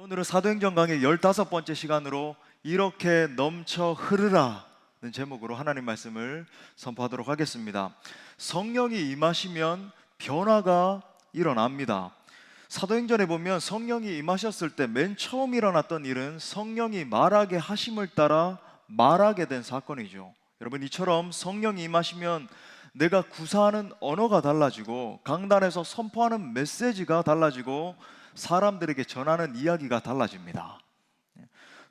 오늘은 사도행전 강의 15번째 시간으로 이렇게 넘쳐 흐르라는 제목으로 하나님 말씀을 선포하도록 하겠습니다. 성령이 임하시면 변화가 일어납니다. 사도행전에 보면 성령이 임하셨을 때 맨 처음 일어났던 일은 성령이 말하게 하심을 따라 말하게 된 사건이죠. 여러분, 이처럼 성령이 임하시면 내가 구사하는 언어가 달라지고 강단에서 선포하는 메시지가 달라지고 사람들에게 전하는 이야기가 달라집니다.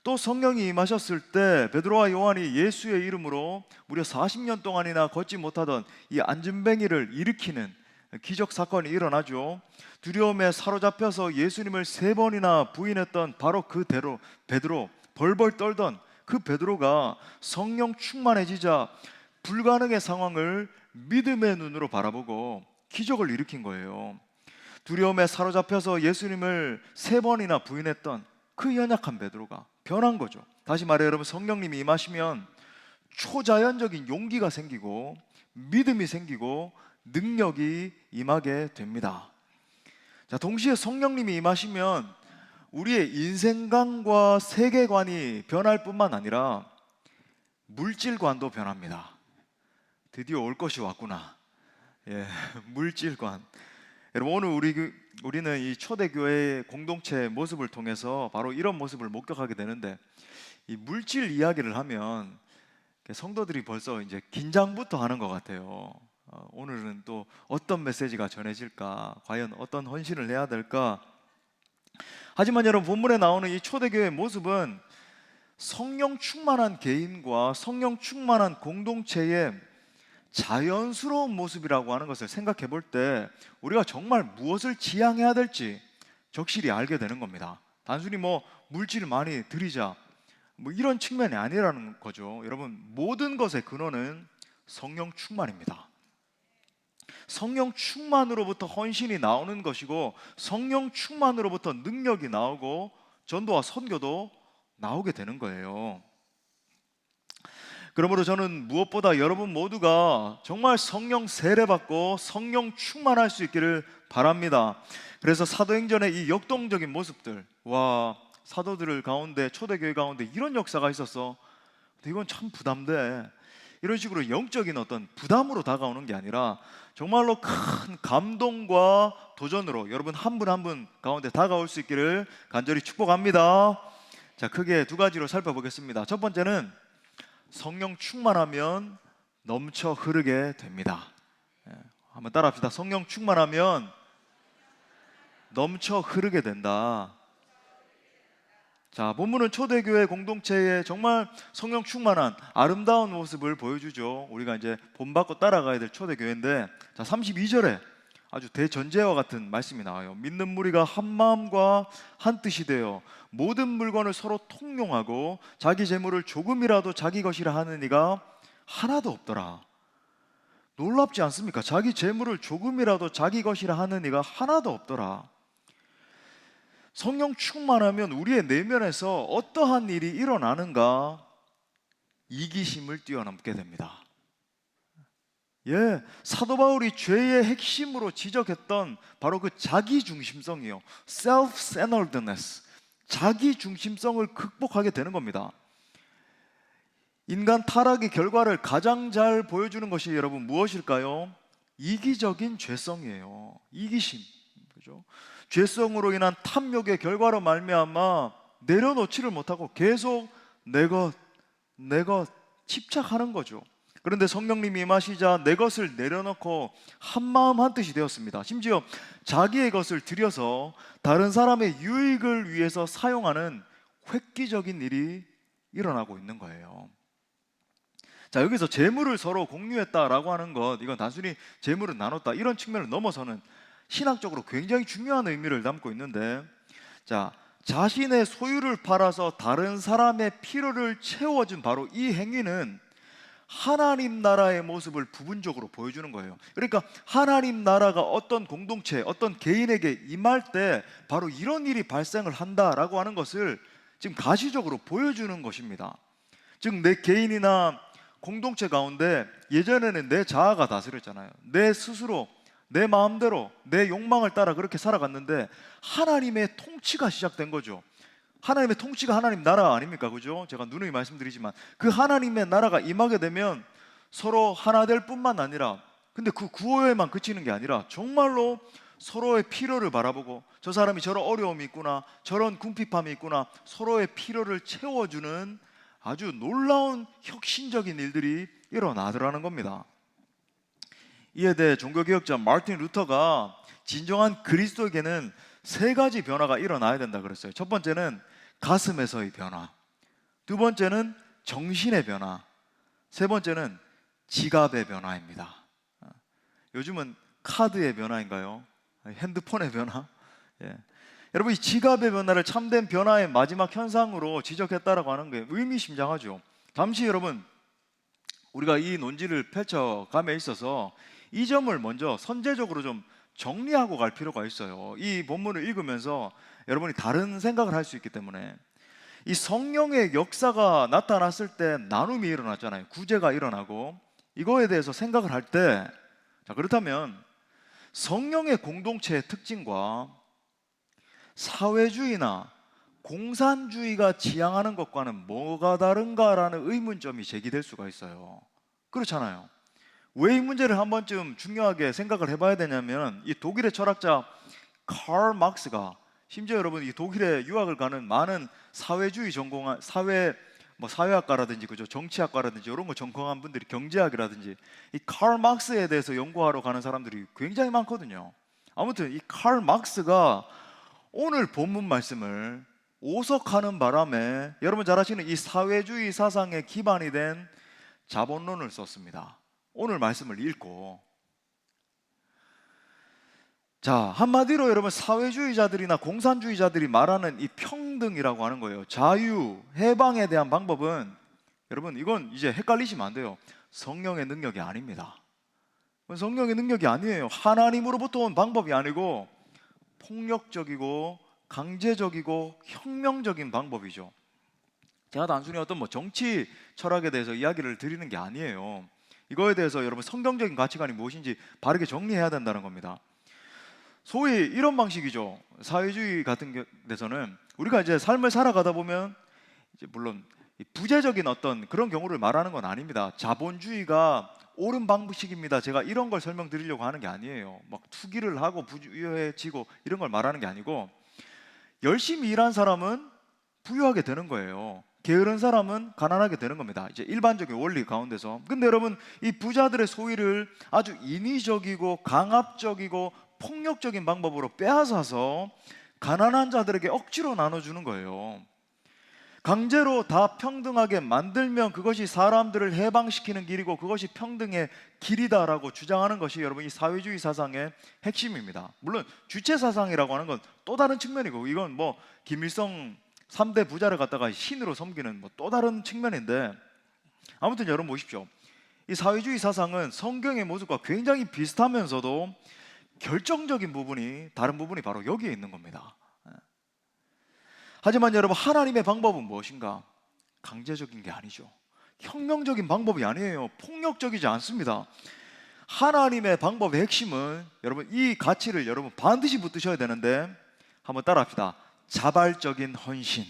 또 성령이 임하셨을 때 베드로와 요한이 예수의 이름으로 무려 40년 동안이나 걷지 못하던 이 안진뱅이를 일으키는 기적 사건이 일어나죠. 두려움에 사로잡혀서 예수님을 3번이나 부인했던 바로 그대로 베드로, 벌벌 떨던 그 베드로가 성령 충만해지자 불가능의 상황을 믿음의 눈으로 바라보고 기적을 일으킨 거예요. 두려움에 사로잡혀서 예수님을 3번이나 부인했던 그 연약한 베드로가 변한 거죠. 다시 말해 여러분, 성령님이 임하시면 초자연적인 용기가 생기고 믿음이 생기고 능력이 임하게 됩니다. 자, 동시에 성령님이 임하시면 우리의 인생관과 세계관이 변할 뿐만 아니라 물질관도 변합니다. 드디어 올 것이 왔구나. 물질관. 여러분, 오늘 우리는 이 초대교회의 공동체의 모습을 통해서 바로 이런 모습을 목격하게 되는데, 이 물질 이야기를 하면 성도들이 벌써 이제 긴장부터 하는 것 같아요. 오늘은 또 어떤 메시지가 전해질까? 과연 어떤 헌신을 해야 될까? 하지만 여러분, 본문에 나오는 이 초대교회의 모습은 성령 충만한 개인과 성령 충만한 공동체의 자연스러운 모습이라고 하는 것을 생각해 볼 때 우리가 정말 무엇을 지향해야 될지 적실히 알게 되는 겁니다. 단순히 물질을 많이 드리자 이런 측면이 아니라는 거죠. 여러분, 모든 것의 근원은 성령 충만입니다. 성령 충만으로부터 헌신이 나오는 것이고 성령 충만으로부터 능력이 나오고 전도와 선교도 나오게 되는 거예요. 그러므로 저는 무엇보다 여러분 모두가 정말 성령 세례받고 성령 충만할 수 있기를 바랍니다. 그래서 사도행전의 이 역동적인 모습들, 사도들 가운데, 초대교회 가운데 이런 역사가 있었어. 근데 이건 참 부담돼. 이런 식으로 영적인 어떤 부담으로 다가오는 게 아니라 정말로 큰 감동과 도전으로 여러분 한 분 한 분 가운데 다가올 수 있기를 간절히 축복합니다. 자, 크게 2가지로 살펴보겠습니다. 첫 번째는 성령 충만하면 넘쳐 흐르게 됩니다. 한번 따라합시다. 성령 충만하면 넘쳐 흐르게 된다. 자, 본문은 초대교회 공동체의 정말 성령 충만한 아름다운 모습을 보여주죠. 우리가 이제 본받고 따라가야 될 초대교회인데, 자, 32절에 아주 대전제와 같은 말씀이 나와요. 믿는 무리가 한 마음과 한 뜻이 되어 모든 물건을 서로 통용하고 자기 재물을 조금이라도 자기 것이라 하는 이가 하나도 없더라. 놀랍지 않습니까? 자기 재물을 조금이라도 자기 것이라 하는 이가 하나도 없더라. 성령 충만하면 우리의 내면에서 어떠한 일이 일어나는가? 이기심을 뛰어넘게 됩니다. 사도 바울이 죄의 핵심으로 지적했던 바로 그 자기중심성이요, self-centeredness, 자기중심성을 극복하게 되는 겁니다. 인간 타락의 결과를 가장 잘 보여주는 것이 여러분 무엇일까요? 이기적인 죄성이에요. 이기심, 그죠? 죄성으로 인한 탐욕의 결과로 말미암아 내려놓지를 못하고 계속 내 것 집착하는 거죠. 그런데 성령님이 임하시자 내 것을 내려놓고 한 마음 한 뜻이 되었습니다. 심지어 자기의 것을 들여서 다른 사람의 유익을 위해서 사용하는 획기적인 일이 일어나고 있는 거예요. 자, 여기서 재물을 서로 공유했다라고 하는 것, 이건 단순히 재물을 나눴다 이런 측면을 넘어서는 신학적으로 굉장히 중요한 의미를 담고 있는데, 자, 자신의 소유를 팔아서 다른 사람의 필요를 채워준 바로 이 행위는 하나님 나라의 모습을 부분적으로 보여주는 거예요. 그러니까 하나님 나라가 어떤 공동체, 어떤 개인에게 임할 때 바로 이런 일이 발생을 한다라고 하는 것을 지금 가시적으로 보여주는 것입니다. 즉, 내 개인이나 공동체 가운데 예전에는 내 자아가 다스렸잖아요. 내 스스로 내 마음대로 내 욕망을 따라 그렇게 살아갔는데 하나님의 통치가 시작된 거죠. 하나님의 통치가 하나님 나라 아닙니까? 그죠? 제가 누누이 말씀드리지만 그 하나님의 나라가 임하게 되면 서로 하나 될 뿐만 아니라, 근데 그 구호에만 그치는 게 아니라 정말로 서로의 필요를 바라보고, 저 사람이 저런 어려움이 있구나, 저런 궁핍함이 있구나, 서로의 필요를 채워주는 아주 놀라운 혁신적인 일들이 일어나더라는 겁니다. 이에 대해 종교개혁자 마르틴 루터가 진정한 그리스도에게는 세 가지 변화가 일어나야 된다 그랬어요. 첫 번째는 가슴에서의 변화, 두 번째는 정신의 변화, 세 번째는 지갑의 변화입니다. 요즘은 카드의 변화인가요? 핸드폰의 변화? 예. 여러분, 이 지갑의 변화를 참된 변화의 마지막 현상으로 지적했다라고 하는 게 의미심장하죠. 잠시 여러분, 우리가 이 논지를 펼쳐감에 있어서 이 점을 먼저 선제적으로 좀 정리하고 갈 필요가 있어요. 이 본문을 읽으면서 여러분이 다른 생각을 할 수 있기 때문에. 이 성령의 역사가 나타났을 때 나눔이 일어났잖아요. 구제가 일어나고, 이거에 대해서 생각을 할 때, 자, 그렇다면 성령의 공동체의 특징과 사회주의나 공산주의가 지향하는 것과는 뭐가 다른가라는 의문점이 제기될 수가 있어요. 그렇잖아요. 왜 이 문제를 한 번쯤 중요하게 생각을 해봐야 되냐면, 이 독일의 철학자 칼 막스가, 심지어 여러분 이 독일에 유학을 가는 많은 사회주의 전공한 사회학과라든지 그죠, 정치학과라든지 이런 거 전공한 분들이, 경제학이라든지 이 칼 막스에 대해서 연구하러 가는 사람들이 굉장히 많거든요. 아무튼 이 칼 막스가 오늘 본문 말씀을 오석하는 바람에 여러분 잘 아시는 이 사회주의 사상의 기반이 된 자본론을 썼습니다. 오늘 말씀을 읽고, 자, 한마디로 여러분 사회주의자들이나 공산주의자들이 말하는 이 평등이라고 하는 거예요. 자유, 해방에 대한 방법은, 여러분 이건 이제 헷갈리시면 안 돼요. 성령의 능력이 아닙니다. 성령의 능력이 아니에요. 하나님으로부터 온 방법이 아니고 폭력적이고 강제적이고 혁명적인 방법이죠. 제가 단순히 어떤 정치 철학에 대해서 이야기를 드리는 게 아니에요. 이거에 대해서 여러분 성경적인 가치관이 무엇인지 바르게 정리해야 된다는 겁니다. 소위 이런 방식이죠. 사회주의 같은 데서는 우리가 이제 삶을 살아가다 보면, 이제 물론 부재적인 어떤 그런 경우를 말하는 건 아닙니다. 자본주의가 옳은 방식입니다. 제가 이런 걸 설명드리려고 하는 게 아니에요. 막 투기를 하고 부유해지고 이런 걸 말하는 게 아니고, 열심히 일한 사람은 부유하게 되는 거예요. 게으른 사람은 가난하게 되는 겁니다. 이제 일반적인 원리 가운데서. 근데 여러분, 이 부자들의 소유를 아주 인위적이고 강압적이고 폭력적인 방법으로 빼앗아서 가난한 자들에게 억지로 나눠주는 거예요. 강제로 다 평등하게 만들면 그것이 사람들을 해방시키는 길이고 그것이 평등의 길이다라고 주장하는 것이 여러분 이 사회주의 사상의 핵심입니다. 물론 주체 사상이라고 하는 건 또 다른 측면이고, 이건 김일성 3대 부자를 갖다가 신으로 섬기는 또 다른 측면인데, 아무튼 여러분 보십시오. 이 사회주의 사상은 성경의 모습과 굉장히 비슷하면서도 결정적인 부분이, 다른 부분이 바로 여기에 있는 겁니다. 하지만 여러분, 하나님의 방법은 무엇인가? 강제적인 게 아니죠. 혁명적인 방법이 아니에요. 폭력적이지 않습니다. 하나님의 방법의 핵심은, 여러분 이 가치를 여러분 반드시 붙드셔야 되는데, 한번 따라합시다. 자발적인 헌신.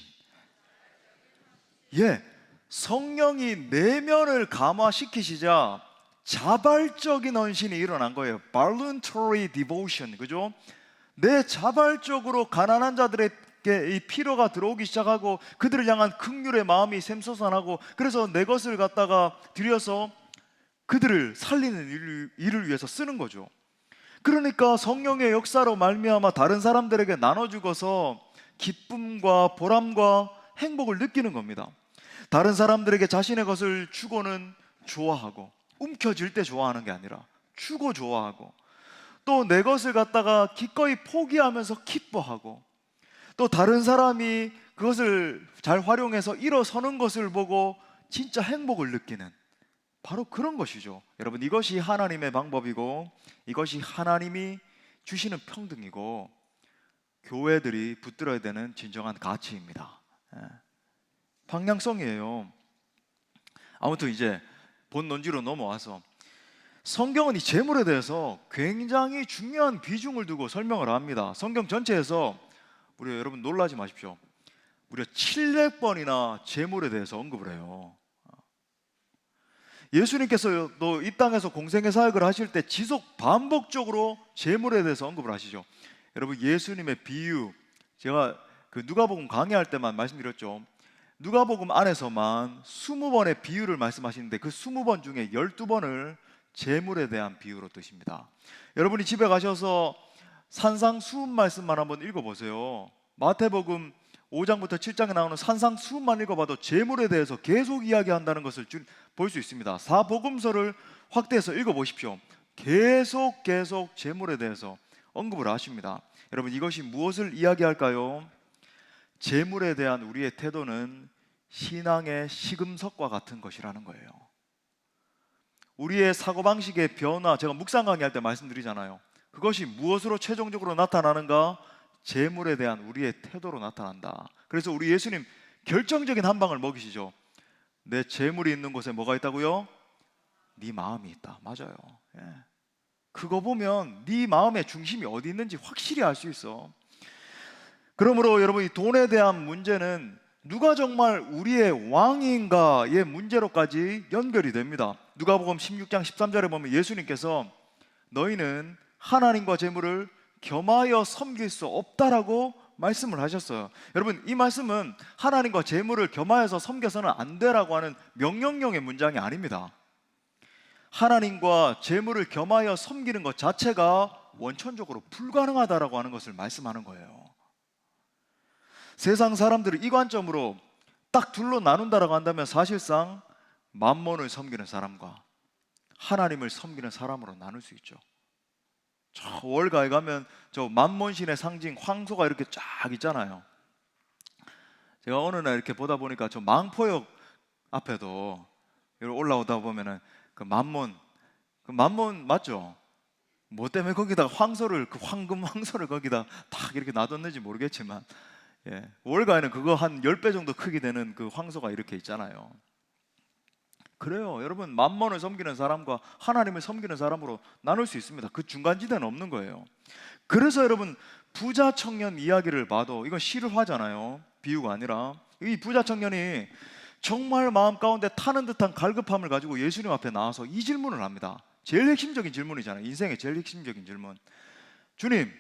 예, 성령이 내면을 감화시키시자 자발적인 헌신이 일어난 거예요. Voluntary devotion, 그죠? 내 자발적으로 가난한 자들에게 이 필요가 들어오기 시작하고 그들을 향한 긍휼의 마음이 샘솟아나고, 그래서 내 것을 갖다가 들여서 그들을 살리는 일을 위해서 쓰는 거죠. 그러니까 성령의 역사로 말미암아 다른 사람들에게 나눠주고서 기쁨과 보람과 행복을 느끼는 겁니다. 다른 사람들에게 자신의 것을 주고는 좋아하고, 움켜쥘 때 좋아하는 게 아니라 주고 좋아하고, 또 내 것을 갖다가 기꺼이 포기하면서 기뻐하고, 또 다른 사람이 그것을 잘 활용해서 일어서는 것을 보고 진짜 행복을 느끼는, 바로 그런 것이죠. 여러분, 이것이 하나님의 방법이고 이것이 하나님이 주시는 평등이고 교회들이 붙들어야 되는 진정한 가치입니다. 방향성이에요. 아무튼 이제 본 논지로 넘어와서, 성경은 이 재물에 대해서 굉장히 중요한 비중을 두고 설명을 합니다. 성경 전체에서 우리 여러분 놀라지 마십시오. 무려 700번이나 재물에 대해서 언급을 해요. 예수님께서도 이 땅에서 공생의 사역을 하실 때 지속 반복적으로 재물에 대해서 언급을 하시죠. 여러분, 예수님의 비유, 제가 그 누가복음 강의할 때만 말씀드렸죠. 누가복음 안에서만 20번의 비유를 말씀하시는데 그 20번 중에 12번을 재물에 대한 비유로 뜨십니다. 여러분이 집에 가셔서 산상수훈 말씀만 한번 읽어보세요. 마태복음 5장부터 7장에 나오는 산상수훈만 읽어봐도 재물에 대해서 계속 이야기한다는 것을 볼 수 있습니다. 사복음서를 확대해서 읽어보십시오. 계속 재물에 대해서 언급을 하십니다. 여러분, 이것이 무엇을 이야기할까요? 재물에 대한 우리의 태도는 신앙의 시금석과 같은 것이라는 거예요. 우리의 사고방식의 변화, 제가 묵상 강의할 때 말씀드리잖아요. 그것이 무엇으로 최종적으로 나타나는가? 재물에 대한 우리의 태도로 나타난다. 그래서 우리 예수님 결정적인 한 방을 먹이시죠. 내 재물이 있는 곳에 뭐가 있다고요? 네 마음이 있다. 맞아요. 예. 그거 보면 네 마음의 중심이 어디 있는지 확실히 알 수 있어. 그러므로 여러분, 이 돈에 대한 문제는 누가 정말 우리의 왕인가의 문제로까지 연결이 됩니다. 누가복음 16장 13절에 보면 예수님께서 너희는 하나님과 재물을 겸하여 섬길 수 없다라고 말씀을 하셨어요. 여러분, 이 말씀은 하나님과 재물을 겸하여서 섬겨서는 안 되라고 하는 명령형의 문장이 아닙니다. 하나님과 재물을 겸하여 섬기는 것 자체가 원천적으로 불가능하다라고 하는 것을 말씀하는 거예요. 세상 사람들을 이 관점으로 딱 둘로 나눈다라고 한다면 사실상 만몬을 섬기는 사람과 하나님을 섬기는 사람으로 나눌 수 있죠. 저 월가에 가면 저 만몬신의 상징 황소가 이렇게 쫙 있잖아요. 제가 어느 날 이렇게 보다 보니까 저 망포역 앞에도 올라오다 보면은 그 만몬 맞죠? 뭐 때문에 거기다가 황소를, 그 황금 황소를 거기다 딱 이렇게 놔뒀는지 모르겠지만, 예, 월가에는 그거 한 10배 정도 크기 되는 그 황소가 이렇게 있잖아요. 그래요. 여러분, 만몬을 섬기는 사람과 하나님을 섬기는 사람으로 나눌 수 있습니다. 그 중간지대는 없는 거예요. 그래서 여러분, 부자 청년 이야기를 봐도 이건 실화잖아요. 비유가 아니라. 이 부자 청년이 정말 마음 가운데 타는 듯한 갈급함을 가지고 예수님 앞에 나와서 이 질문을 합니다. 제일 핵심적인 질문이잖아요. 인생의 제일 핵심적인 질문. 주님,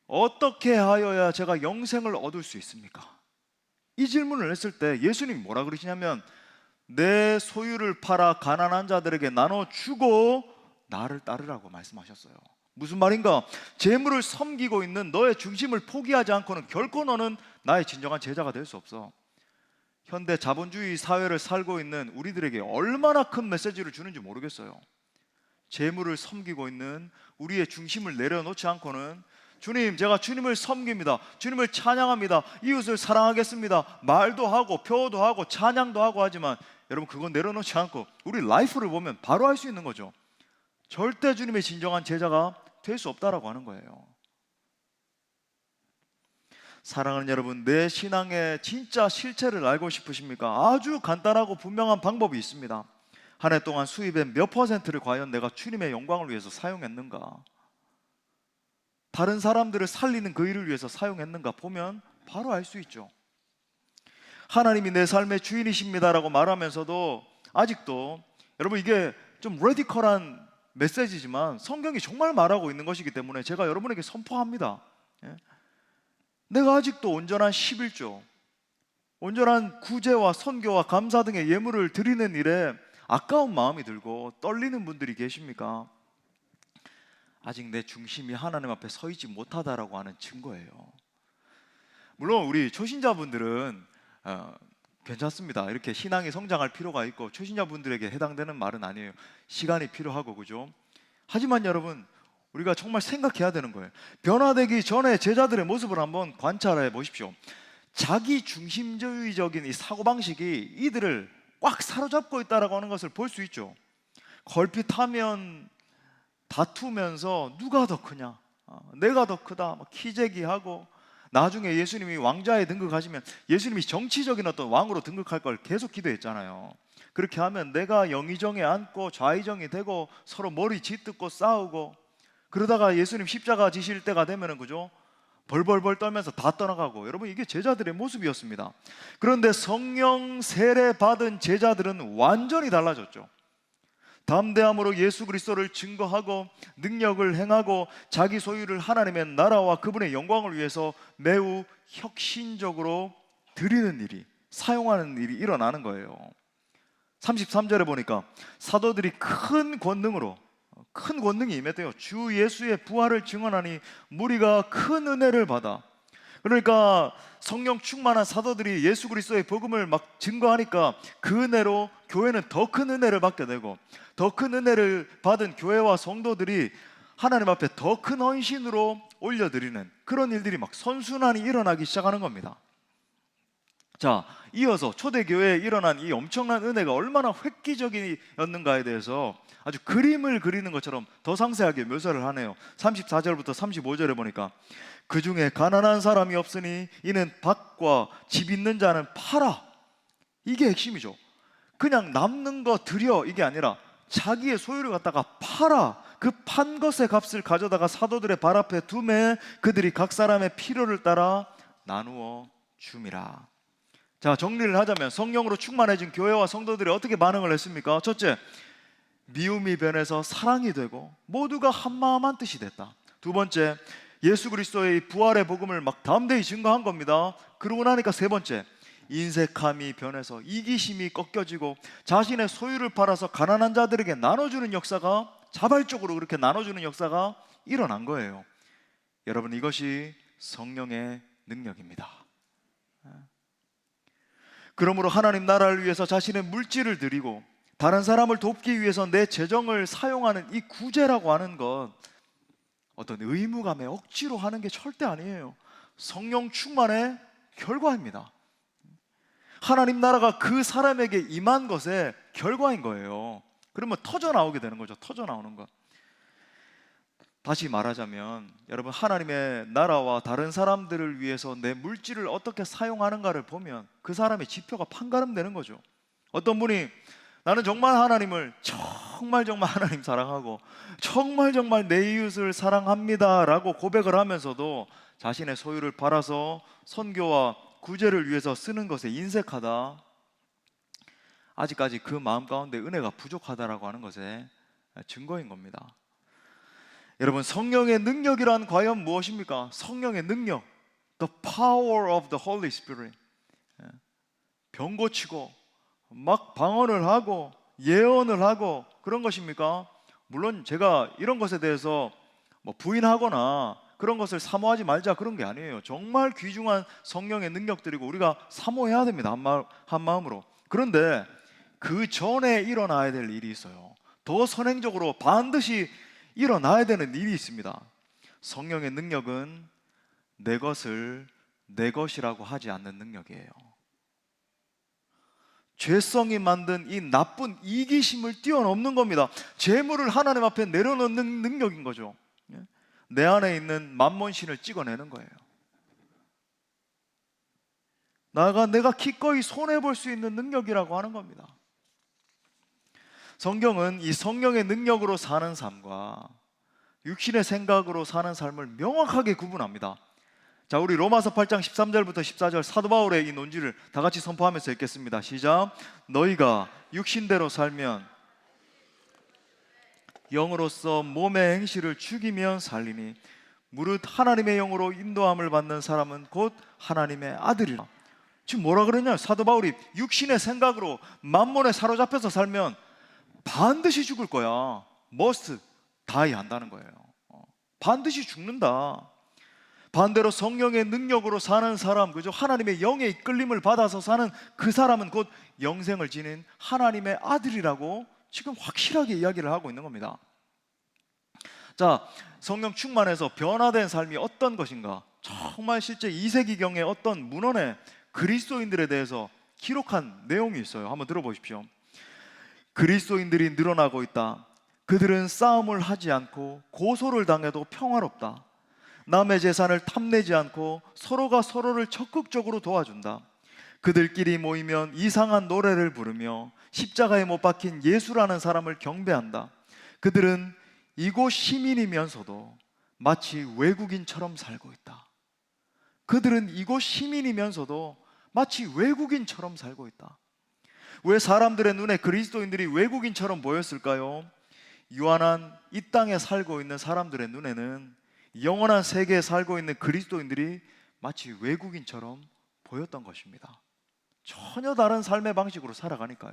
어떻게 하여야 제가 영생을 얻을 수 있습니까? 이 질문을 했을 때 예수님이 뭐라 그러시냐면 내 소유를 팔아 가난한 자들에게 나눠주고 나를 따르라고 말씀하셨어요. 무슨 말인가? 재물을 섬기고 있는 너의 중심을 포기하지 않고는 결코 너는 나의 진정한 제자가 될 수 없어. 현대 자본주의 사회를 살고 있는 우리들에게 얼마나 큰 메시지를 주는지 모르겠어요. 재물을 섬기고 있는 우리의 중심을 내려놓지 않고는 주님, 제가 주님을 섬깁니다. 주님을 찬양합니다. 이웃을 사랑하겠습니다. 말도 하고 표도 하고 찬양도 하고 하지만 여러분, 그건 내려놓지 않고 우리 라이프를 보면 바로 알 수 있는 거죠. 절대 주님의 진정한 제자가 될 수 없다라고 하는 거예요. 사랑하는 여러분, 내 신앙의 진짜 실체를 알고 싶으십니까? 아주 간단하고 분명한 방법이 있습니다. 한 해 동안 수입의 몇 퍼센트를 과연 내가 주님의 영광을 위해서 사용했는가? 다른 사람들을 살리는 그 일을 위해서 사용했는가 보면 바로 알 수 있죠. 하나님이 내 삶의 주인이십니다라고 말하면서도 아직도 여러분, 이게 좀 레디컬한 메시지지만 성경이 정말 말하고 있는 것이기 때문에 제가 여러분에게 선포합니다. 예? 내가 아직도 온전한 11조, 온전한 구제와 선교와 감사 등의 예물을 드리는 일에 아까운 마음이 들고 떨리는 분들이 계십니까? 아직 내 중심이 하나님 앞에 서 있지 못하다라고 하는 증거예요. 물론 우리 초신자분들은 괜찮습니다. 이렇게 신앙이 성장할 필요가 있고 초신자분들에게 해당되는 말은 아니에요. 시간이 필요하고, 그죠? 하지만 여러분, 우리가 정말 생각해야 되는 거예요. 변화되기 전에 제자들의 모습을 한번 관찰해 보십시오. 자기 중심주의적인 이 사고방식이 이들을 꽉 사로잡고 있다라고 하는 것을 볼 수 있죠. 걸핏하면 다투면서 누가 더 크냐, 내가 더 크다, 키재기하고 나중에 예수님이 왕좌에 등극하시면 예수님이 정치적인 어떤 왕으로 등극할 걸 계속 기도했잖아요. 그렇게 하면 내가 영의정에 앉고 좌의정이 되고 서로 머리 짓듣고 싸우고, 그러다가 예수님 십자가 지실 때가 되면은 그죠? 벌벌벌 떨면서 다 떠나가고. 여러분, 이게 제자들의 모습이었습니다. 그런데 성령 세례 받은 제자들은 완전히 달라졌죠. 담대함으로 예수 그리스도를 증거하고 능력을 행하고 자기 소유를 하나님의 나라와 그분의 영광을 위해서 매우 혁신적으로 드리는 일이, 사용하는 일이 일어나는 거예요. 33절에 보니까 사도들이 큰 권능이 임했대요. 주 예수의 부활을 증언하니 무리가 큰 은혜를 받아. 그러니까 성령 충만한 사도들이 예수 그리스도의 복음을 막 증거하니까 그 은혜로 교회는 더 큰 은혜를 받게 되고, 더 큰 은혜를 받은 교회와 성도들이 하나님 앞에 더 큰 헌신으로 올려드리는 그런 일들이 막 선순환이 일어나기 시작하는 겁니다. 자, 이어서 초대교회에 일어난 이 엄청난 은혜가 얼마나 획기적이었는가에 대해서 아주 그림을 그리는 것처럼 더 상세하게 묘사를 하네요. 34절부터 35절에 보니까 그 중에 가난한 사람이 없으니 이는 밭과 집 있는 자는 팔아. 이게 핵심이죠. 그냥 남는 거 드려, 이게 아니라 자기의 소유를 갖다가 팔아. 그 판 것의 값을 가져다가 사도들의 발 앞에 두매 그들이 각 사람의 필요를 따라 나누어 줌이라. 자, 정리를 하자면 성령으로 충만해진 교회와 성도들이 어떻게 반응을 했습니까? 첫째, 미움이 변해서 사랑이 되고 모두가 한마음 한뜻이 됐다. 두 번째, 예수 그리스도의 부활의 복음을 막 담대히 증거한 겁니다. 그러고 나니까 세 번째, 인색함이 변해서 이기심이 꺾여지고 자신의 소유를 팔아서 가난한 자들에게 나눠주는 역사가, 자발적으로 그렇게 나눠주는 역사가 일어난 거예요. 여러분, 이것이 성령의 능력입니다. 그러므로 하나님 나라를 위해서 자신의 물질을 드리고 다른 사람을 돕기 위해서 내 재정을 사용하는 이 구제라고 하는 것, 어떤 의무감에 억지로 하는 게 절대 아니에요. 성령 충만의 결과입니다. 하나님 나라가 그 사람에게 임한 것의 결과인 거예요. 그러면 터져 나오게 되는 거죠. 터져 나오는 것. 다시 말하자면 여러분, 하나님의 나라와 다른 사람들을 위해서 내 물질을 어떻게 사용하는가를 보면 그 사람의 지표가 판가름되는 거죠. 어떤 분이 나는 정말 하나님을 정말 하나님 사랑하고 정말 내 이웃을 사랑합니다 라고 고백을 하면서도 자신의 소유를 팔아서 선교와 구제를 위해서 쓰는 것에 인색하다, 아직까지 그 마음 가운데 은혜가 부족하다라고 하는 것의 증거인 겁니다. 여러분, 성령의 능력이란 과연 무엇입니까? 성령의 능력, the power of the Holy Spirit. 병 고치고 막 방언을 하고 예언을 하고 그런 것입니까? 물론 제가 이런 것에 대해서 뭐 부인하거나 그런 것을 사모하지 말자 그런 게 아니에요. 정말 귀중한 성령의 능력들이고 우리가 사모해야 됩니다. 한 마음으로. 그런데 그 전에 일어나야 될 일이 있어요. 더 선행적으로 반드시 일어나야 되는 일이 있습니다. 성령의 능력은 내 것을 내 것이라고 하지 않는 능력이에요. 죄성이 만든 이 나쁜 이기심을 뛰어넘는 겁니다. 재물을 하나님 앞에 내려놓는 능력인 거죠. 내 안에 있는 만몬신을 찍어내는 거예요. 내가 기꺼이 손해볼 수 있는 능력이라고 하는 겁니다. 성경은 이 성령의 능력으로 사는 삶과 육신의 생각으로 사는 삶을 명확하게 구분합니다. 자, 우리 로마서 8장 13절부터 14절 사도 바울의 이 논지를 다 같이 선포하면서 읽겠습니다. 시작. 너희가 육신대로 살면 영으로서 몸의 행실을 죽이면 살리니 무릇 하나님의 영으로 인도함을 받는 사람은 곧 하나님의 아들이라. 지금 뭐라 그러냐? 사도 바울이 육신의 생각으로 만몬에 사로잡혀서 살면 반드시 죽을 거야. must die 한다는 거예요. 반드시 죽는다. 반대로 성령의 능력으로 사는 사람, 그죠? 하나님의 영의 이끌림을 받아서 사는 그 사람은 곧 영생을 지닌 하나님의 아들이라고 지금 확실하게 이야기를 하고 있는 겁니다. 자, 성령 충만해서 변화된 삶이 어떤 것인가? 정말 실제 2세기경에 어떤 문헌에 그리스도인들에 대해서 기록한 내용이 있어요. 한번 들어보십시오. 그리스도인들이 늘어나고 있다. 그들은 싸움을 하지 않고 고소를 당해도 평화롭다. 남의 재산을 탐내지 않고 서로가 서로를 적극적으로 도와준다. 그들끼리 모이면 이상한 노래를 부르며 십자가에 못 박힌 예수라는 사람을 경배한다. 그들은 이곳 시민이면서도 마치 외국인처럼 살고 있다. 그들은 이곳 시민이면서도 마치 외국인처럼 살고 있다. 왜 사람들의 눈에 그리스도인들이 외국인처럼 보였을까요? 유한한 이 땅에 살고 있는 사람들의 눈에는 영원한 세계에 살고 있는 그리스도인들이 마치 외국인처럼 보였던 것입니다. 전혀 다른 삶의 방식으로 살아가니까요.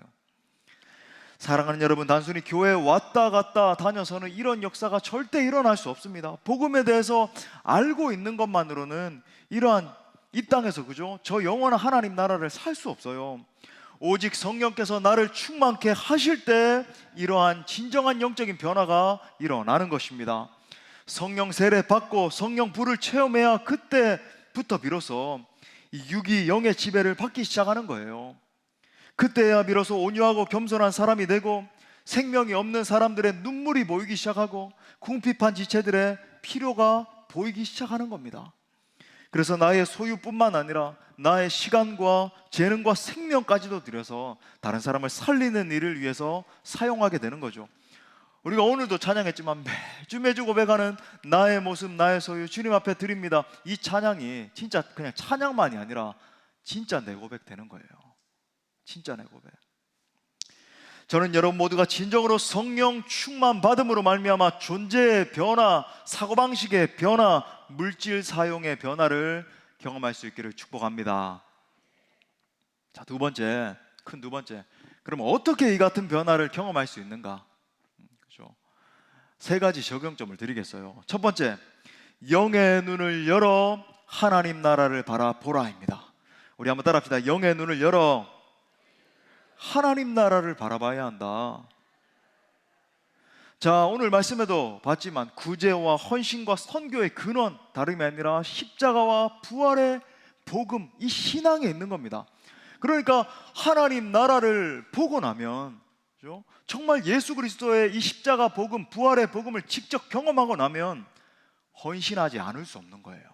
사랑하는 여러분, 단순히 교회에 왔다 갔다 다녀서는 이런 역사가 절대 일어날 수 없습니다. 복음에 대해서 알고 있는 것만으로는 이러한 이 땅에서, 그죠? 저 영원한 하나님 나라를 살 수 없어요. 오직 성령께서 나를 충만케 하실 때 이러한 진정한 영적인 변화가 일어나는 것입니다. 성령 세례 받고 성령 불을 체험해야 그때부터 비로소 이 육이 영의 지배를 받기 시작하는 거예요. 그때야 비로소 온유하고 겸손한 사람이 되고 생명이 없는 사람들의 눈물이 보이기 시작하고 궁핍한 지체들의 필요가 보이기 시작하는 겁니다. 그래서 나의 소유뿐만 아니라 나의 시간과 재능과 생명까지도 들여서 다른 사람을 살리는 일을 위해서 사용하게 되는 거죠. 우리가 오늘도 찬양했지만 매주 고백하는 나의 모습, 나의 소유 주님 앞에 드립니다. 이 찬양이 진짜 그냥 찬양만이 아니라 진짜 내 고백 되는 거예요. 진짜 내 고백. 저는 여러분 모두가 진정으로 성령 충만 받음으로 말미암아 존재의 변화, 사고방식의 변화, 물질 사용의 변화를 경험할 수 있기를 축복합니다. 자, 두 번째, 큰 두 번째. 그럼 어떻게 이 같은 변화를 경험할 수 있는가? 그렇죠? 세 가지 적용점을 드리겠어요. 첫 번째, 영의 눈을 열어 하나님 나라를 바라보라입니다. 우리 한번 따라합시다. 영의 눈을 열어 하나님 나라를 바라봐야 한다. 자, 오늘 말씀에도 봤지만 구제와 헌신과 선교의 근원, 다름이 아니라 십자가와 부활의 복음, 이 신앙에 있는 겁니다. 그러니까 하나님 나라를 보고 나면, 그렇죠? 정말 예수 그리스도의 이 십자가 복음, 부활의 복음을 직접 경험하고 나면 헌신하지 않을 수 없는 거예요.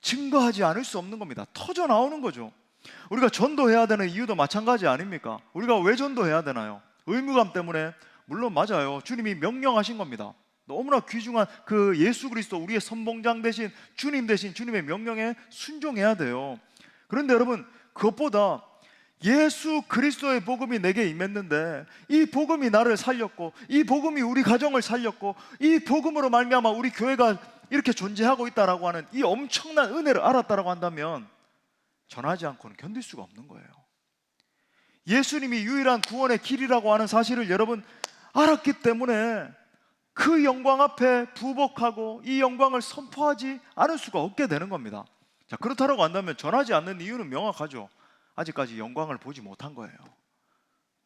증거하지 않을 수 없는 겁니다. 터져 나오는 거죠. 우리가 전도해야 되는 이유도 마찬가지 아닙니까? 우리가 왜 전도해야 되나요? 의무감 때문에. 물론 맞아요. 주님이 명령하신 겁니다. 너무나 귀중한 그 예수 그리스도, 우리의 선봉장 대신 주님 대신 주님의 명령에 순종해야 돼요. 그런데 여러분, 그것보다 예수 그리스도의 복음이 내게 임했는데 이 복음이 나를 살렸고 이 복음이 우리 가정을 살렸고 이 복음으로 말미암아 우리 교회가 이렇게 존재하고 있다라고 하는 이 엄청난 은혜를 알았다라고 한다면 전하지 않고는 견딜 수가 없는 거예요. 예수님이 유일한 구원의 길이라고 하는 사실을 여러분 알았기 때문에 그 영광 앞에 부복하고 이 영광을 선포하지 않을 수가 없게 되는 겁니다. 자, 그렇다고 한다면 전하지 않는 이유는 명확하죠. 아직까지 영광을 보지 못한 거예요.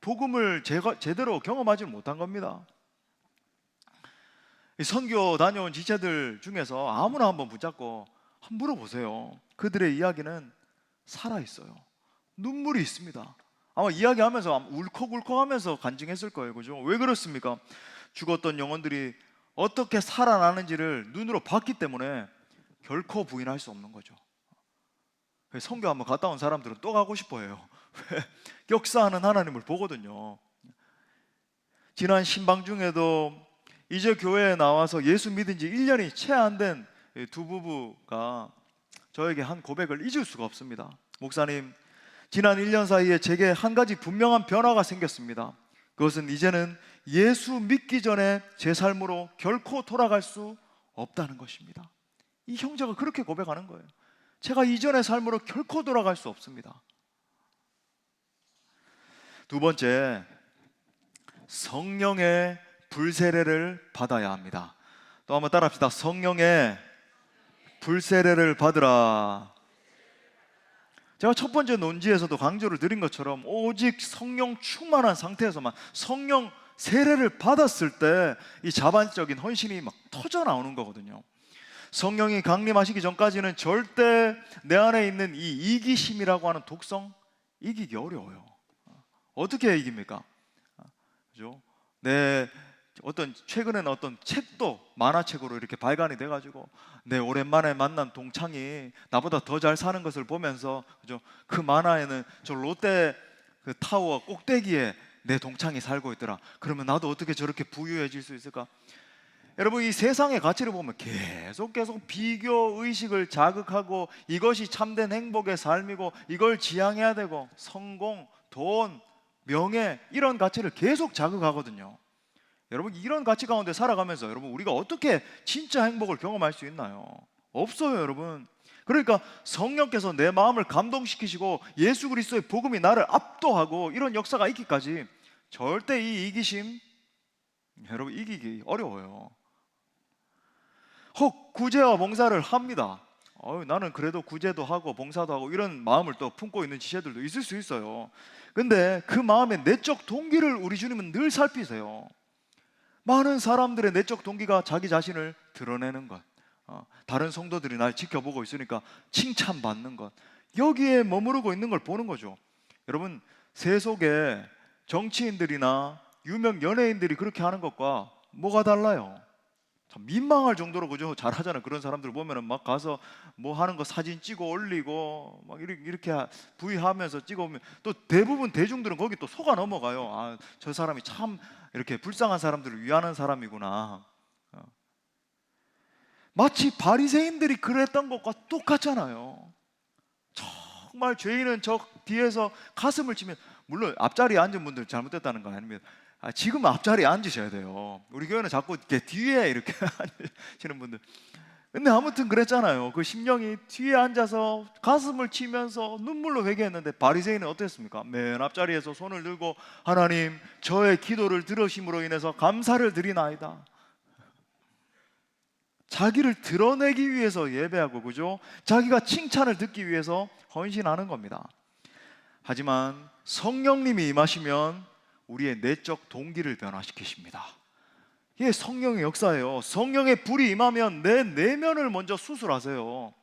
복음을 제대로 경험하지 못한 겁니다. 이 선교 다녀온 지체들 중에서 아무나 한번 붙잡고 한번 물어보세요. 그들의 이야기는 살아있어요. 눈물이 있습니다. 아마 이야기하면서 울컥울컥하면서 간증했을 거예요. 그죠? 왜 그렇습니까? 죽었던 영혼들이 어떻게 살아나는지를 눈으로 봤기 때문에 결코 부인할 수 없는 거죠. 선교 한번 갔다 온 사람들은 또 가고 싶어해요. 왜? 역사하는 하나님을 보거든요. 지난 신방 중에도 이제 교회에 나와서 예수 믿은 지 1년이 채 안 된 두 부부가 저에게 한 고백을 잊을 수가 없습니다. 목사님, 지난 1년 사이에 제게 한 가지 분명한 변화가 생겼습니다. 그것은 이제는 예수 믿기 전에 제 삶으로 결코 돌아갈 수 없다는 것입니다. 이 형제가 그렇게 고백하는 거예요. 제가 이전의 삶으로 결코 돌아갈 수 없습니다. 두 번째, 성령의 불세례를 받아야 합니다. 또 한번 따라합시다. 성령의 불세례를 받으라. 제가 첫 번째 논지에서도 강조를 드린 것처럼 오직 성령 충만한 상태에서만, 성령 세례를 받았을 때 이 자발적인 헌신이 막 터져 나오는 거거든요. 성령이 강림하시기 전까지는 절대 내 안에 있는 이 이기심이라고 하는 독성 이기기 어려워요. 어떻게 이깁니까? 그죠? 내 어떤 최근에는 어떤 책도 만화책으로 이렇게 발간이 돼가지고 내 오랜만에 만난 동창이 나보다 더 잘 사는 것을 보면서, 그죠? 그 만화에는 저 롯데 그 타워 꼭대기에 내 동창이 살고 있더라. 그러면 나도 어떻게 저렇게 부유해질 수 있을까? 여러분, 이 세상의 가치를 보면 계속 비교 의식을 자극하고 이것이 참된 행복의 삶이고 이걸 지향해야 되고 성공, 돈, 명예 이런 가치를 계속 자극하거든요. 여러분, 이런 가치 가운데 살아가면서 여러분 우리가 어떻게 진짜 행복을 경험할 수 있나요? 없어요, 여러분. 그러니까 성령께서 내 마음을 감동시키시고 예수 그리스도의 복음이 나를 압도하고 이런 역사가 있기까지 절대 이 이기심 여러분 이기기 어려워요. 혹 구제와 봉사를 합니다. 나는 그래도 구제도 하고 봉사도 하고 이런 마음을 또 품고 있는 지체들도 있을 수 있어요. 근데 그 마음의 내적 동기를 우리 주님은 늘 살피세요. 많은 사람들의 내적 동기가 자기 자신을 드러내는 것, 다른 성도들이 날 지켜보고 있으니까 칭찬받는 것, 여기에 머무르고 있는 걸 보는 거죠. 여러분, 세속에 정치인들이나 유명 연예인들이 그렇게 하는 것과 뭐가 달라요? 참 민망할 정도로, 그죠? 잘하잖아요. 그런 사람들 보면은 막 가서 뭐 하는 거 사진 찍어 올리고 막 이렇게 부위하면서 찍어 오면 또 대부분 대중들은 거기 또 속아 넘어가요. 아, 저 사람이 참 이렇게 불쌍한 사람들을 위하는 사람이구나. 마치 바리새인들이 그랬던 것과 똑같잖아요. 정말 죄인은 저 뒤에서 가슴을 치면, 물론 앞자리에 앉은 분들 잘못됐다는 건 아닙니다. 지금 앞자리에 앉으셔야 돼요. 우리 교회는 자꾸 이렇게 뒤에 이렇게 앉으시는 분들. 근데 아무튼 그랬잖아요. 그 심령이 뒤에 앉아서 가슴을 치면서 눈물로 회개했는데 바리새인은 어땠습니까? 맨 앞자리에서 손을 들고 하나님, 저의 기도를 들으심으로 인해서 감사를 드리나이다. 자기를 드러내기 위해서 예배하고, 그죠? 자기가 칭찬을 듣기 위해서 헌신하는 겁니다. 하지만 성령님이 임하시면 우리의 내적 동기를 변화시키십니다. 이게 성령의 역사예요. 성령의 불이 임하면 내 내면을 먼저 수술하세요.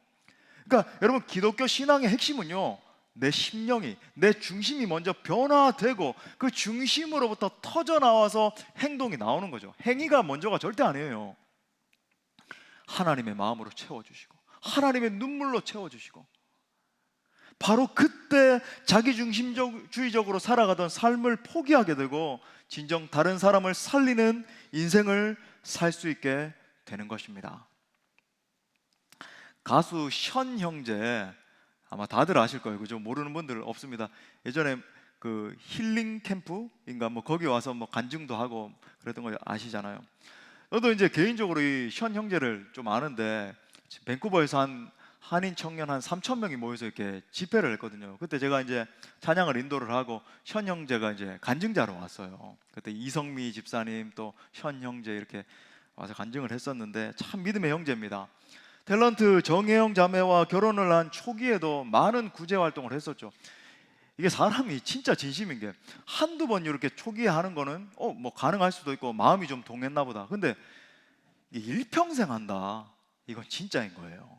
그러니까 여러분, 기독교 신앙의 핵심은요, 내 심령이, 내 중심이 먼저 변화되고 그 중심으로부터 터져나와서 행동이 나오는 거죠. 행위가 먼저가 절대 아니에요. 하나님의 마음으로 채워주시고 하나님의 눈물로 채워주시고, 바로 그때 자기중심주의적으로 살아가던 삶을 포기하게 되고 진정 다른 사람을 살리는 인생을 살 수 있게 되는 것입니다. 가수 션 형제, 아마 다들 아실 거예요, 그죠? 모르는 분들 없습니다. 예전에 그 힐링 캠프인가 뭐 거기 와서 뭐 간증도 하고 그랬던 거 아시잖아요. 저도 이제 개인적으로 이 션 형제를 좀 아는데, 밴쿠버에서 한인 청년 한 3,000명이 모여서 이렇게 집회를 했거든요. 그때 제가 이제 찬양을 인도를 하고 션 형제가 이제 간증자로 왔어요. 그때 이성미 집사님 또 션 형제 이렇게 와서 간증을 했었는데 참 믿음의 형제입니다. 탤런트 정혜영 자매와 결혼을 한 초기에도 많은 구제 활동을 했었죠. 이게 사람이 진짜 진심인 게 한두 번 이렇게 초기에 하는 거는 뭐 가능할 수도 있고 마음이 좀 동했나 보다. 근데 이게 일평생 한다, 이건 진짜인 거예요.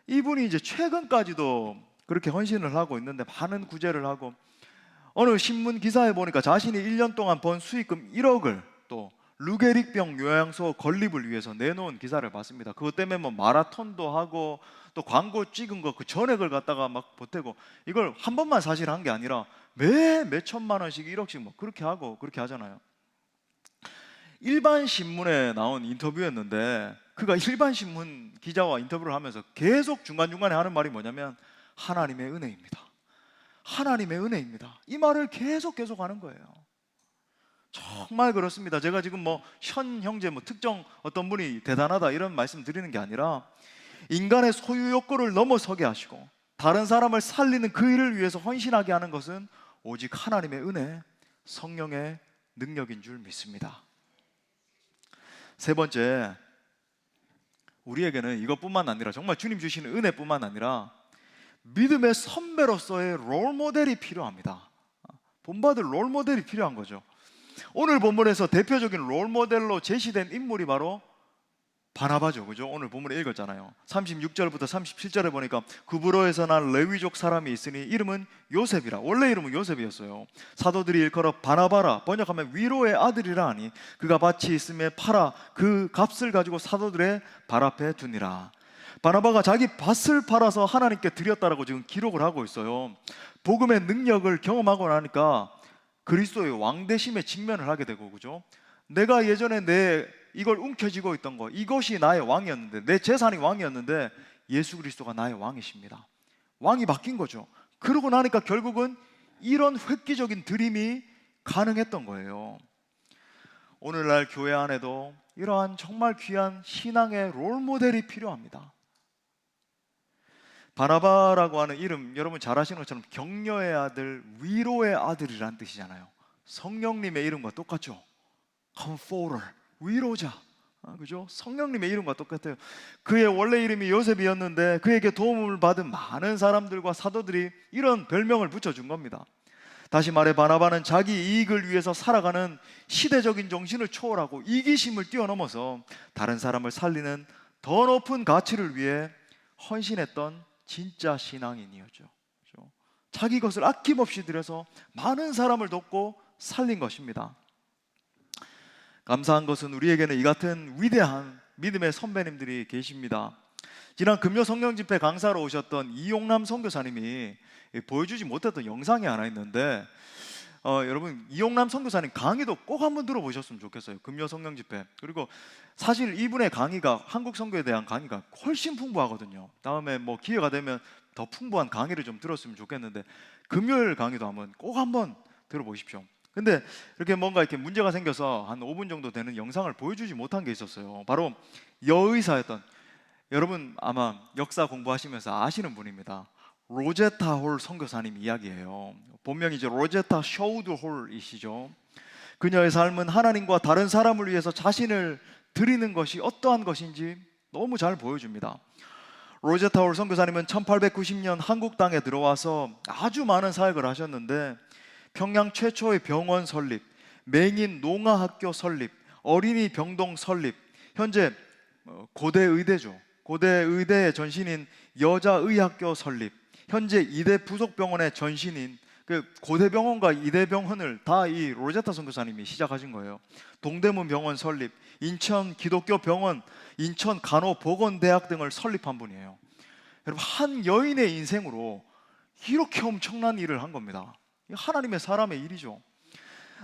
이분이 이제 최근까지도 그렇게 헌신을 하고 있는데 많은 구제를 하고, 어느 신문 기사에 보니까 자신이 1년 동안 번 수익금 1억을 또 루게릭병 요양소 건립을 위해서 내놓은 기사를 봤습니다. 그것 때문에 뭐 마라톤도 하고 또 광고 찍은 거 그 전액을 갖다가 막 보태고, 이걸 한 번만 사실 한 게 아니라 매 몇천만 원씩 1억씩 뭐 그렇게 하고 그렇게 하잖아요. 일반 신문에 나온 인터뷰였는데 그가 일반 신문 기자와 인터뷰를 하면서 계속 중간중간에 하는 말이 뭐냐면 하나님의 은혜입니다. 하나님의 은혜입니다. 이 말을 계속 하는 거예요. 정말 그렇습니다. 제가 지금 뭐 현 형제 뭐 특정 어떤 분이 대단하다 이런 말씀 드리는 게 아니라, 인간의 소유 욕구를 넘어서게 하시고 다른 사람을 살리는 그 일을 위해서 헌신하게 하는 것은 오직 하나님의 은혜, 성령의 능력인 줄 믿습니다. 세 번째, 우리에게는 이것뿐만 아니라 정말 주님 주시는 은혜뿐만 아니라 믿음의 선배로서의 롤모델이 필요합니다. 본받을 롤모델이 필요한 거죠. 오늘 본문에서 대표적인 롤모델로 제시된 인물이 바로 바나바죠. 그죠? 오늘 본문에 읽었잖아요. 36절부터 37절에 보니까 구브로에서 난 레위족 사람이 있으니 이름은 요셉이라. 원래 이름은 요셉이었어요. 사도들이 일컬어 바나바라, 번역하면 위로의 아들이라 하니 그가 밭이 있음에 팔아 그 값을 가지고 사도들의 발 앞에 두니라. 바나바가 자기 밭을 팔아서 하나님께 드렸다라고 지금 기록을 하고 있어요. 복음의 능력을 경험하고 나니까 그리스도의 왕되심에 직면을 하게 되고, 그죠? 내가 예전에 내 이걸 움켜쥐고 있던 거, 이것이 나의 왕이었는데, 내 재산이 왕이었는데 예수 그리스도가 나의 왕이십니다. 왕이 바뀐 거죠. 그러고 나니까 결국은 이런 획기적인 드림이 가능했던 거예요. 오늘날 교회 안에도 이러한 정말 귀한 신앙의 롤모델이 필요합니다. 바나바라고 하는 이름, 여러분 잘 아시는 것처럼 격려의 아들, 위로의 아들이라는 뜻이잖아요. 성령님의 이름과 똑같죠. Comforter, 위로자. 그죠? 성령님의 이름과 똑같아요. 그의 원래 이름이 요셉이었는데 그에게 도움을 받은 많은 사람들과 사도들이 이런 별명을 붙여준 겁니다. 다시 말해 바나바는 자기 이익을 위해서 살아가는 시대적인 정신을 초월하고 이기심을 뛰어넘어서 다른 사람을 살리는 더 높은 가치를 위해 헌신했던 진짜 신앙인이었죠. 그죠? 자기 것을 아낌없이 들여서 많은 사람을 돕고 살린 것입니다. 감사한 것은 우리에게는 이 같은 위대한 믿음의 선배님들이 계십니다. 지난 금요 성령 집회 강사로 오셨던 이용남 선교사님이 보여주지 못했던 영상이 하나 있는데, 여러분 이용남 선교사님 강의도 꼭 한번 들어보셨으면 좋겠어요. 금요 성령 집회. 그리고 사실 이분의 강의가 한국 선교에 대한 강의가 훨씬 풍부하거든요. 다음에 뭐 기회가 되면 더 풍부한 강의를 좀 들었으면 좋겠는데, 금요일 강의도 꼭 한번 들어보십시오. 근데 이렇게 뭔가 이렇게 문제가 생겨서 한 5분 정도 되는 영상을 보여주지 못한 게 있었어요. 바로 여의사였던, 여러분 아마 역사 공부하시면서 아시는 분입니다. 로제타 홀 선교사님 이야기예요. 본명이 이제 로제타 셔우드 홀이시죠. 그녀의 삶은 하나님과 다른 사람을 위해서 자신을 드리는 것이 어떠한 것인지 너무 잘 보여줍니다. 로제타 홀 선교사님은 1890년 한국 땅에 들어와서 아주 많은 사역을 하셨는데, 평양 최초의 병원 설립, 맹인 농아학교 설립, 어린이 병동 설립, 현재 고대 의대죠. 고대 의대의 전신인 여자의학교 설립, 현재 이대 부속병원의 전신인 그 고대병원과 이대병원을 다 이 로제타 선교사님이 시작하신 거예요. 동대문 병원 설립, 인천 기독교 병원, 인천 간호보건대학 등을 설립한 분이에요. 여러분 한 여인의 인생으로 이렇게 엄청난 일을 한 겁니다. 하나님의 사람의 일이죠.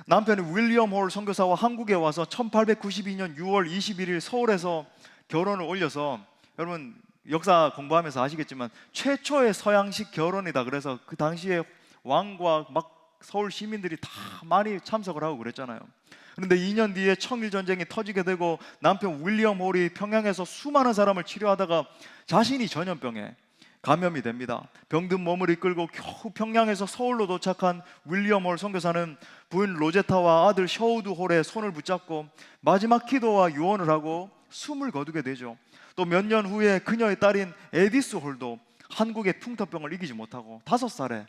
남편이 윌리엄 홀 선교사와 한국에 와서 1892년 6월 21일 서울에서 결혼을 올려서, 여러분 역사 공부하면서 아시겠지만 최초의 서양식 결혼이다. 그래서 그 당시에 왕과 막 서울 시민들이 다 많이 참석을 하고 그랬잖아요. 그런데 2년 뒤에 청일전쟁이 터지게 되고 남편 윌리엄 홀이 평양에서 수많은 사람을 치료하다가 자신이 전염병에 감염이 됩니다. 병든 몸을 이끌고 겨우 평양에서 서울로 도착한 윌리엄 홀 선교사는 부인 로제타와 아들 셔우드 홀의 손을 붙잡고 마지막 기도와 유언을 하고 숨을 거두게 되죠. 또 몇 년 후에 그녀의 딸인 에디스 홀도 한국의 흉터병을 이기지 못하고 5살에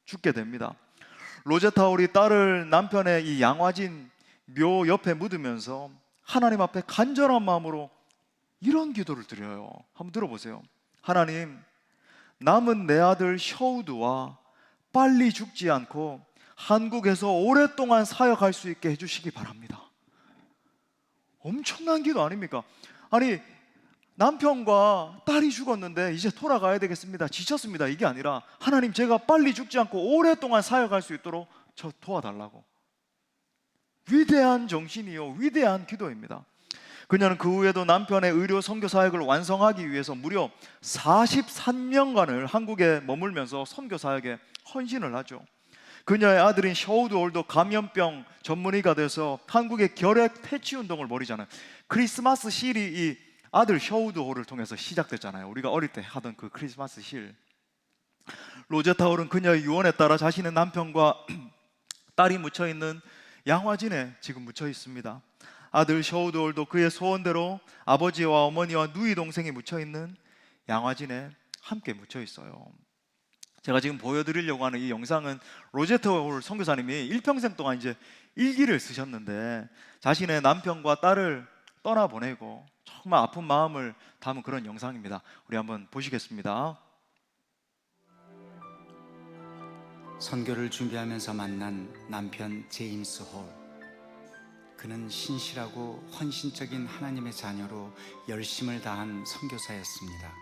죽게 됩니다. 로제타 홀이 딸을 남편의 이 양화진 묘 옆에 묻으면서 하나님 앞에 간절한 마음으로 이런 기도를 드려요. 한번 들어보세요. 하나님, 남은 내 아들 셔우드와 빨리 죽지 않고 한국에서 오랫동안 사역할 수 있게 해주시기 바랍니다. 엄청난 기도 아닙니까? 아니 남편과 딸이 죽었는데 이제 돌아가야 되겠습니다, 지쳤습니다, 이게 아니라 하나님 제가 빨리 죽지 않고 오랫동안 사역할 수 있도록 저 도와달라고. 위대한 정신이요 위대한 기도입니다. 그녀는 그 후에도 남편의 의료 선교 사역을 완성하기 위해서 무려 43년간을 한국에 머물면서 선교 사역에 헌신을 하죠. 그녀의 아들인 셔우드 홀도 감염병 전문의가 돼서 한국의 결핵 퇴치 운동을 벌이잖아요. 크리스마스 실이 이 아들 셔우드 홀을 통해서 시작됐잖아요. 우리가 어릴 때 하던 그 크리스마스 실. 로제타 홀은 그녀의 유언에 따라 자신의 남편과 딸이 묻혀있는 양화진에 지금 묻혀 있습니다. 아들 셔우드 홀도 그의 소원대로 아버지와 어머니와 누이 동생이 묻혀있는 양화진에 함께 묻혀 있어요. 제가 지금 보여드리려고 하는 이 영상은 로제타 홀 선교사님이 일평생 동안 이제 일기를 쓰셨는데 자신의 남편과 딸을 떠나보내고 정말 아픈 마음을 담은 그런 영상입니다. 우리 한번 보시겠습니다. 선교를 준비하면서 만난 남편 제임스 홀. 그는 신실하고 헌신적인 하나님의 자녀로 열심을 다한 선교사였습니다.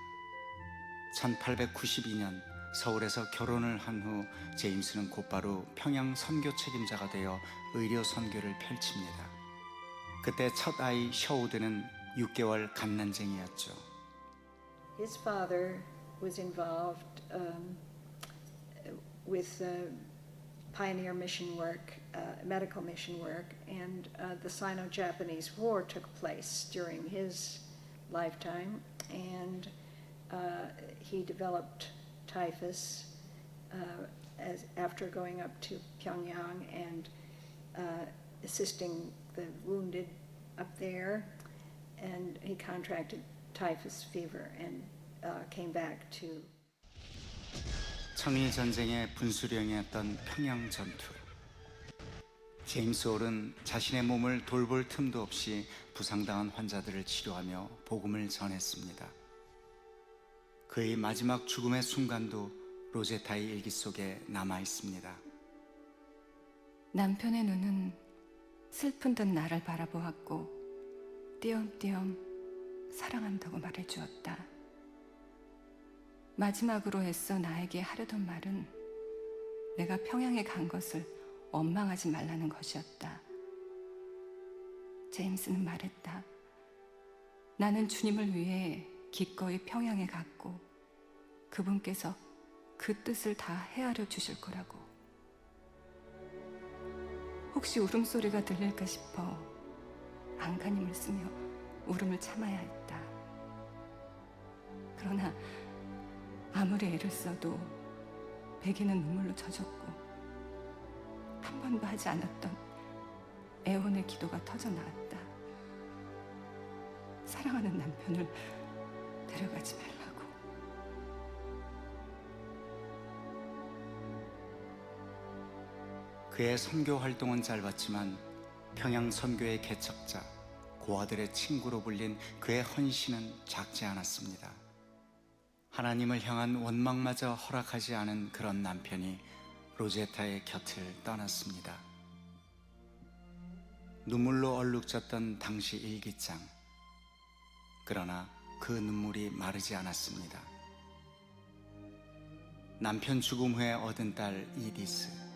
1892년 서울에서 결혼을 한 후 제임스는 곧바로 평양 선교 책임자가 되어 의료 선교를 펼칩니다. 그때 첫 아이 셔우드는 6개월 갓난쟁이였죠. His father was involved with pioneer mission work, medical mission work, and the Sino-Japanese War took place during his lifetime, and he developed typhus after going up to Pyongyang and assisting the wounded up there, and he contracted typhus fever and came back to. 청일 전쟁의 분수령이었던 평양 전투. 제임스 홀은 자신의 몸을 돌볼 틈도 없이 부상당한 환자들을 치료하며 복음을 전했습니다. 그의 마지막 죽음의 순간도 로제타의 일기 속에 남아 있습니다. 남편의 눈은 슬픈 듯 나를 바라보았고 띄엄띄엄 사랑한다고 말해주었다. 마지막으로 애써 나에게 하려던 말은 내가 평양에 간 것을 원망하지 말라는 것이었다. 제임스는 말했다. 나는 주님을 위해 기꺼이 평양에 갔고 그분께서 그 뜻을 다 헤아려 주실 거라고. 혹시 울음소리가 들릴까 싶어 안간힘을 쓰며 울음을 참아야 했다. 그러나 아무리 애를 써도 베개는 눈물로 젖었고 한 번도 하지 않았던 애원의 기도가 터져 나왔다. 사랑하는 남편을 데려가지 말라고. 그의 선교 활동은 짧았지만 평양 선교의 개척자, 고아들의 친구로 불린 그의 헌신은 작지 않았습니다. 하나님을 향한 원망마저 허락하지 않은 그런 남편이 로제타의 곁을 떠났습니다. 눈물로 얼룩졌던 당시 일기장. 그러나 그 눈물이 마르지 않았습니다. 남편 죽음 후에 얻은 딸 이디스.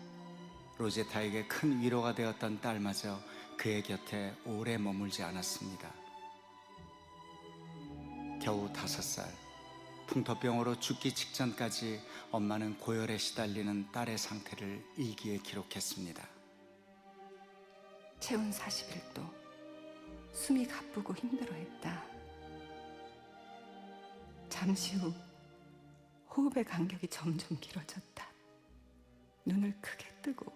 로제타에게 큰 위로가 되었던 딸마저 그의 곁에 오래 머물지 않았습니다. 겨우 5살, 풍토병으로 죽기 직전까지 엄마는 고열에 시달리는 딸의 상태를 일기에 기록했습니다. 체온 41도, 숨이 가쁘고 힘들어했다. 잠시 후 호흡의 간격이 점점 길어졌다. 눈을 크게 뜨고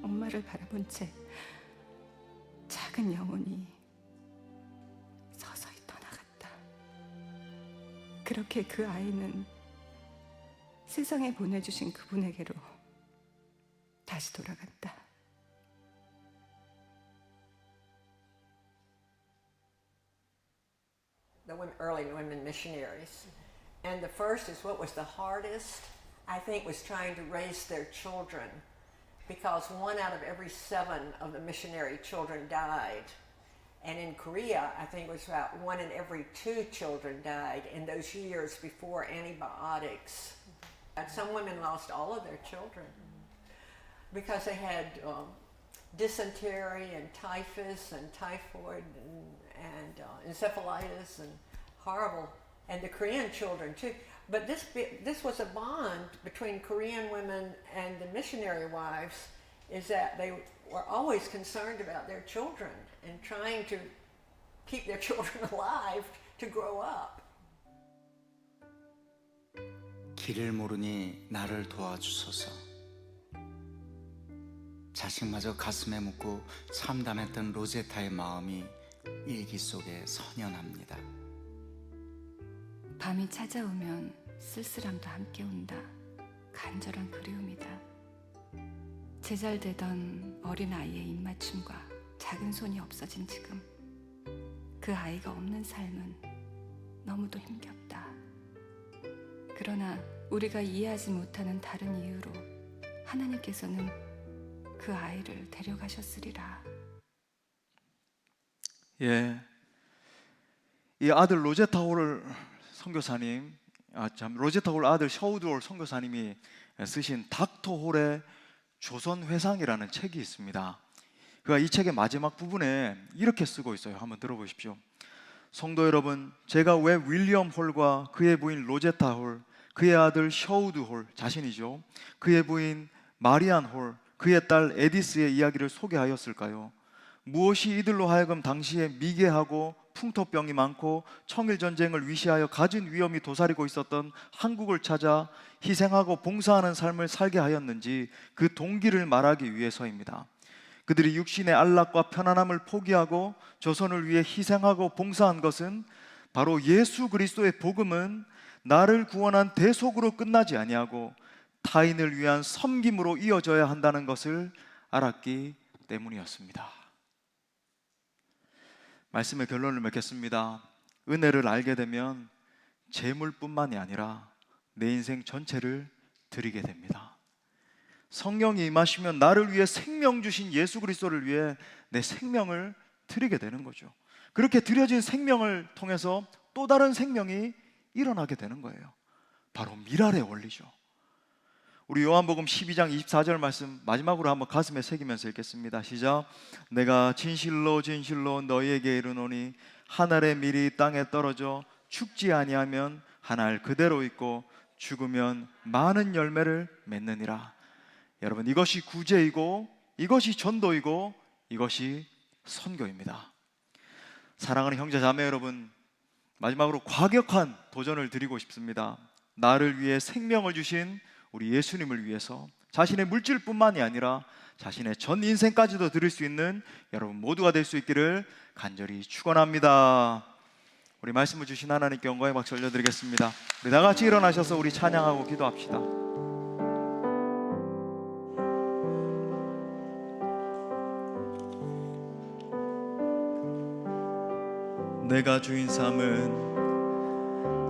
엄마를 바라본 채 작은 영혼이 서서히 떠나갔다. 그렇게 그 아이는 세상에 보내주신 그분에게로 다시 돌아갔다. The early women missionaries. And the first is what was the hardest, I think, was trying to raise their children, because 1 out of every 7 of the missionary children died. And in Korea, I think it was about 1 in every 2 children died in those years before antibiotics. And some women lost all of their children because they had dysentery and typhus and typhoid and encephalitis and horrible, and the Korean children too. But this was a bond between Korean women and the missionary wives, is that they were always concerned about their children and trying to keep their children alive to grow up. 길을 모르니 나를 도와주소서. 자식마저 가슴에 묻고 참담했던 로제타의 마음이 일기 속에 선연합니다. 밤이 찾아오면 쓸쓸함도 함께 온다. 간절한 그리움이다. 제잘되던 어린 아이의 입맞춤과 작은 손이 없어진 지금 그 아이가 없는 삶은 너무도 힘겹다. 그러나 우리가 이해하지 못하는 다른 이유로 하나님께서는 그 아이를 데려가셨으리라. 예, 이 아들 로제타 홀 선교사님, 로제타 홀 아들 셔우드 홀 선교사님이 쓰신 닥터 홀의 조선 회상이라는 책이 있습니다. 그가 이 책의 마지막 부분에 이렇게 쓰고 있어요. 한번 들어보십시오. 성도 여러분, 제가 왜 윌리엄 홀과 그의 부인 로제타 홀, 그의 아들 셔우드 홀 자신이죠, 그의 부인 마리안 홀, 그의 딸 에디스의 이야기를 소개하였을까요? 무엇이 이들로 하여금 당시에 미개하고 풍토병이 많고 청일전쟁을 위시하여 가진 위험이 도사리고 있었던 한국을 찾아 희생하고 봉사하는 삶을 살게 하였는지 그 동기를 말하기 위해서입니다. 그들이 육신의 안락과 편안함을 포기하고 조선을 위해 희생하고 봉사한 것은 바로 예수 그리스도의 복음은 나를 구원한 대속으로 끝나지 아니하고 타인을 위한 섬김으로 이어져야 한다는 것을 알았기 때문이었습니다. 말씀의 결론을 맺겠습니다. 은혜를 알게 되면 재물뿐만이 아니라 내 인생 전체를 드리게 됩니다. 성령이 임하시면 나를 위해 생명 주신 예수 그리스도를 위해 내 생명을 드리게 되는 거죠. 그렇게 드려진 생명을 통해서 또 다른 생명이 일어나게 되는 거예요. 바로 미랄의 원리죠. 우리 요한복음 12장 24절 말씀 마지막으로 한번 가슴에 새기면서 읽겠습니다. 시작. 내가 진실로 진실로 너희에게 이르노니 한 알의 밀이 땅에 떨어져 죽지 아니하면 한 알 그대로 있고 죽으면 많은 열매를 맺느니라. 여러분, 이것이 구제이고 이것이 전도이고 이것이 선교입니다. 사랑하는 형제 자매 여러분, 마지막으로 과격한 도전을 드리고 싶습니다. 나를 위해 생명을 주신 우리 예수님을 위해서 자신의 물질뿐만이 아니라 자신의 전 인생까지도 드릴 수 있는 여러분 모두가 될 수 있기를 간절히 축원합니다. 우리 말씀을 주신 하나님께 영광의 박수 올려드리겠습니다. 우리 다 같이 일어나셔서 우리 찬양하고 기도합시다.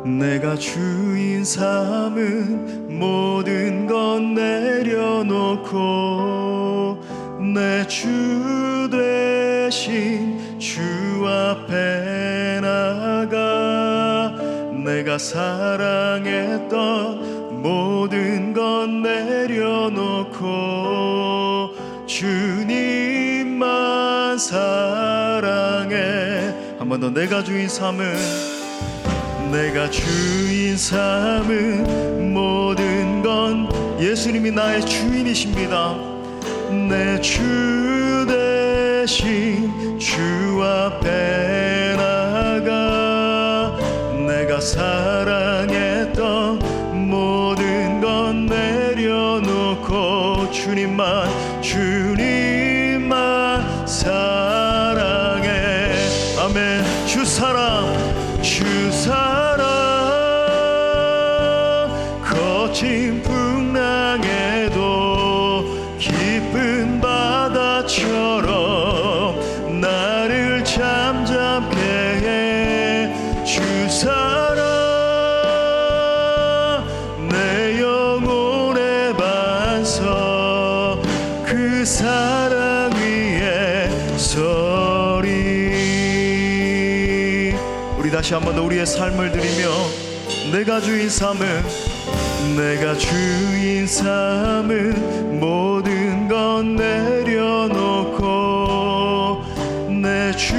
내가 주인 삼은 모든 건 내려놓고 내 주 대신 주 앞에 나가 내가 사랑했던 모든 건 내려놓고 주님만 사랑해. 한 번 더. 내가 주인 삼은 모든 건 예수님이 나의 주인이십니다. 내 주 대신 주 앞에 나가 내가 사랑했던 모든 건 내려놓고 주님만 사랑해. 아멘. 주 사랑 거친 풍랑에도 깊은 바다처럼 나를 잠잠케 해. 주 사랑 내 영혼의 반석 그 사랑 위에 서리. 우리 다시 한 번 더 우리의 삶을 드리며 내가 주인 삼은 모든 건 내려놓고 내 주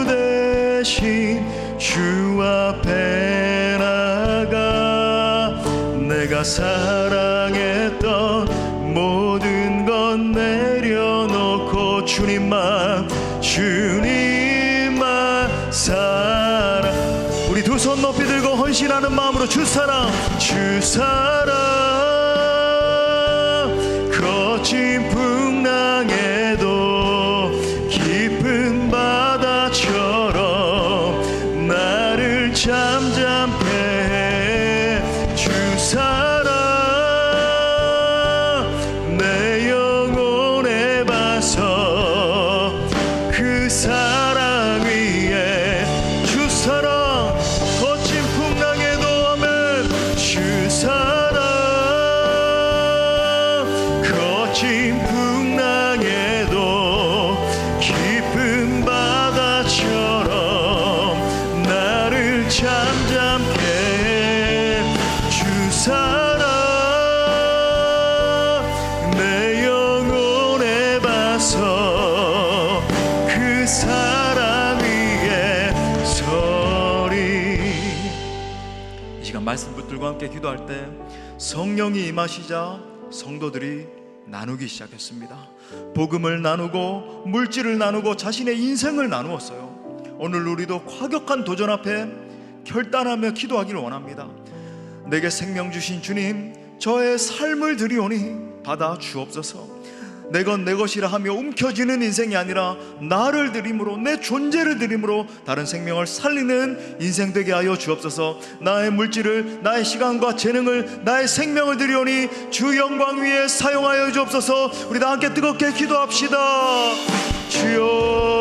대신 주 앞에 나가 내가 사랑했던 모든 건 내려놓고 주님만 사랑. 우리 두 손 높이 들고 헌신하는 마음으로 주 사랑 거친 풍랑에도 깊은 바다처럼 나를 잠잠케 해. 주 사랑 내 영혼의 반석 그 사랑 위에 거친 풍랑에도 깊은 바다처럼 나를 잠잠케 해 주사라. 내 영혼에 봐서 그 사랑 위에 서리. 이 시간 말씀 붙들과 함께 기도할 때 성령이 임하시자 성도들이 나누기 시작했습니다. 복음을 나누고 물질을 나누고 자신의 인생을 나누었어요. 오늘 우리도 과격한 도전 앞에 결단하며 기도하기를 원합니다. 내게 생명 주신 주님, 저의 삶을 드리오니 받아 주옵소서. 내 것 내 것이라 하며 움켜쥐는 인생이 아니라 나를 드림으로, 내 존재를 드림으로 다른 생명을 살리는 인생 되게 하여 주옵소서. 나의 물질을, 나의 시간과 재능을, 나의 생명을 드리오니 주 영광 위에 사용하여 주옵소서. 우리 다 함께 뜨겁게 기도합시다. 주여